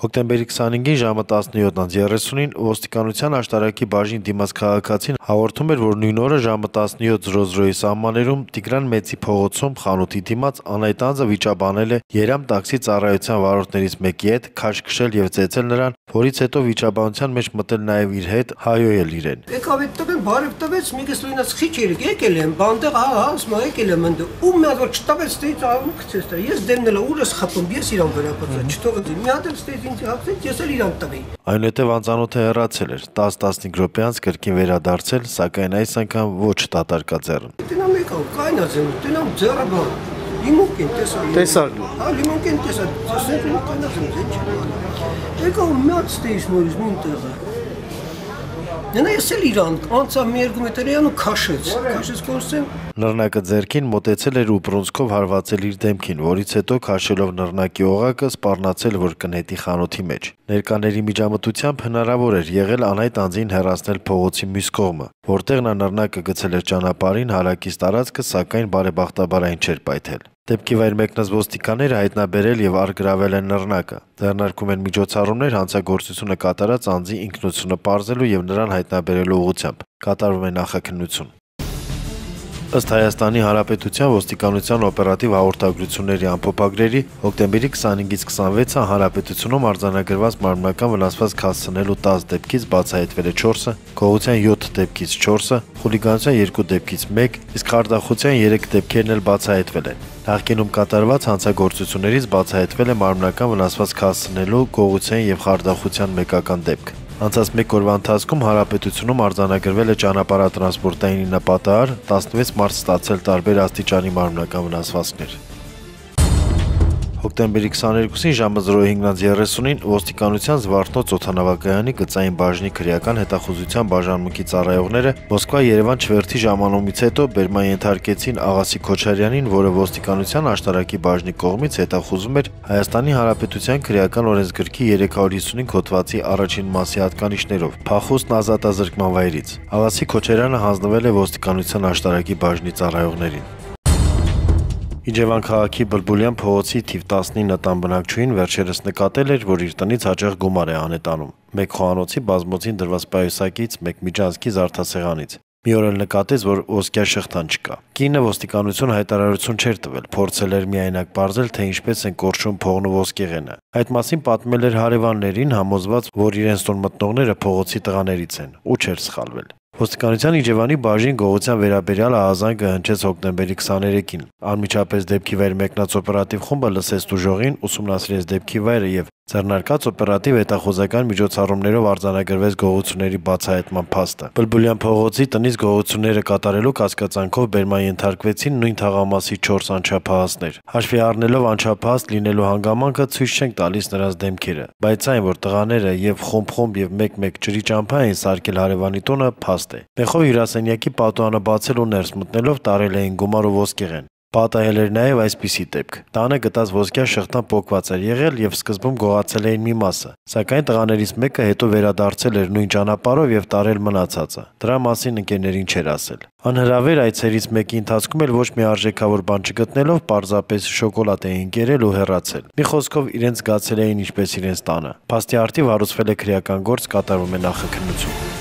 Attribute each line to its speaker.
Speaker 1: Հոկտեմբերի 25-ին ժամը 17:30-ին ոստիկանության աշտարակի բաժին դիմաց քաղաքացին հաղորդում էր, որ նույն օրը ժամը 17:00-ի սահմաններում Տիգրան Մեծի փողոցում խանութի դիմաց անհայտ անձը վիճաբանել է Երամ տաքսի ծառայության վարորդներից մեկի հետ, քաշ քշել եւ ծեծել նրան, որից հետո վիճաբանության մեջ մտել նաեւ իր հետ, հայոյել իրեն։
Speaker 2: Եկավ այդ տղեն բարև տվեց, միգս լույնած խիչ եկել եմ, բանտեղ ասма եկել եմ ընդ ու մի հատ որ չտավեց ստեից աղում գցեց դա։ Ես դեմնել ուրս խփում, ես իրան վերապացա, չթողեցի։ Մի հատ էլ ստեից ինձ հացեց, ես էլ իրան տվեի։
Speaker 1: Այնուհետև անծանոթը հեռացել էր, 10-15 րոպե անց կրկին վերադարձել, սակայն այս անգամ ոչ դատարկաձեռն։
Speaker 2: Տենամ եկավ, կայնացել, տենամ ձեռը բան։ Լիմոնկին տեսար։ Հա, լիմոնկին տեսար, ասենք կայնացել, ինչ։ Եկավ մի հատ ստեից նորից նույն տեղը։ Նենա ես էլ իրան անցավ մի երկու մետր իրան ու քաշեց կորսեմ։
Speaker 1: Նռնակը ձեռքին մոտեցել էր ու բռունցքով հարվածել իր դեմքին, որից հետո քաշելով նռնակի օղակը սպառնացել, որ կնետի խանութի մեջ։ Ներկաների միջամտությամբ հնարավոր էր եղել անհայտ անձին հեռացնել փողոցի մյուս կողմը, որտեղ նա նռնակը գցել էր ճանապարհին հարակից տարածքը, սակայն բարեբախտաբար այն չէր պայթել։ Դեպքի վայր մեկնած ոստիկանները հայտնաբերել եւ արգրավել են նռնակը։ Ձեռնարկում են միջոցառումներ հանցագործությունը կատարած անձի ինքնությունը պարզելու եւ նրան հայտնաբերելու ուղղությամբ։ Կատարվում է նախաքննություն։ Ըստ Հայաստանի Հանրապետության ոստիկանության օպերատիվ հաղորդագրությունների ամփոփագրերի հոկտեմբերի 25-ից 26-ը հանրապետությունում արձանագրված մարմնական վնասվածք հասցնելու 10 դեպքից բացահայտվել է 4-ը, գողության 7 դեպքից 4-ը, խուլիգանության 2 դեպքից 1, իսկ խարդախության 3 դեպքերն էլ բացահայտվել են։ Նախկինում կատարված հանցագործություններից բացահայտվել է մարմնական վնասվածք հասցնելու, գողության եւ խարդախության մեկական դեպք։ Անցած մեկ օրվա ընթացքում հանրապետությունում արձանագրվել է ճանապարհատրանսպորտային նպատահար, 16 մարդ ստացել տարբեր աստիճանի մարմնական վնասվածքներ։ Հոկտեմբերի 22-ին ժամը 05:30-ին ոստիկանության Զվարթնոց օդանավակայանի գծային բաժնի քրեական հետախուզության բաժանմունքի ծառայողները Մոսկվա-Երևան չվերթի ժամանումից հետո բերման ենթարկեցին Աղասիկ Քոչարյանին, որը ոստիկանության աշտարակի բաժնի կողմից հետախուզում էր Հայաստանի Հանրապետության քրեական օրենսգրքի 355 հոդվածի առաջին մասի հատկանիշներով փախուստն ազատազրկման վայրից։ Աղասիկ Քոչարյանը հանձնվել է ոստիկանության աշտարակի բաժնի ծառայողներին։ Իջևան քաղաքի Բլբուլյան փողոցի թիվ 19 տան բնակչուհին վերջերս նկատել էր, որ իր տնից հաճախ գումար է անետանում։ Մեկ խոհանոցի բազմոցին դրված պայուսակից, մեկ միջանցքի զարդասեղանից։ Մի օր էլ նկատեց, որ ոսկյա շղթան չկա։ Կինը ոստիկանություն հայտարարություն չէր տվել, փորձել էր միայնակ պարզել, թե ինչպես են կորչում փողն ու ոսկեղենը։ Այդ մասին պատմել էր հարևաններին, համոզված, որ իրենց տուն մտնողները փողոցի տղաներից են, ու չէր սխալվել։ Ոստիկանության Իջևանի բաժին գողության վերաբերյալ ահազանգը հնչեց հոկտեմբերի 23-ին։ Անմիջապես դեպքի վայր մեկնած օպերատիվ խումբը լսեց տուժողին, ուսումնասիրեց դեպքի վայրը եւ ձեռնարկած օպերատիվ հետախուզական միջոցառումներով արձանագրվեց գողությունների բացահայտման փաստը։ Բլբուլյան փողոցի տնից գողությունները կատարելու կասկածանքով բերման ենթարկվեցին նույն թաղամասի 4 անչափահասներ։ Հաշվի առնելով անչափահաս լինելու հանգամանքը ցույց չենք տալիս նրանց դեմքերը, բայց այն, որ տղաները եւ խումբ եւ մեկ-մեկ ջրի ճամփա էին սարքել հարևանի տունը, փաստ է։ Մեխով հյուրասենյակի պատուհանը բացել ու ներս մտնելով տարել էին գումար ու ոսկեղեն։ Պատահել էր նաև այսպիսի դեպք։ Տանը գտած ոսկյա շղթան պոկված էր եղել եւ սկզբում գողացել էին մի մասը, սակայն տղաներից մեկը հետո վերադարձել էր նույն ճանապարհով եւ տարել մնացածը։ Դրա մասին ընկերներին չէր ասել։ Անհրավեր այցերից մեկի ընթացքում էլ ոչ մի արժեքավոր բան չգտնելով պարզապես շոկոլադ էին կերել ու հեռացել։ Մի խոսքով իրենց զգացել էին ինչպես իրենց տանը։ Փաստի արդիվ հարուցվել է քրեական գործ, կատարվում է նախաքննություն։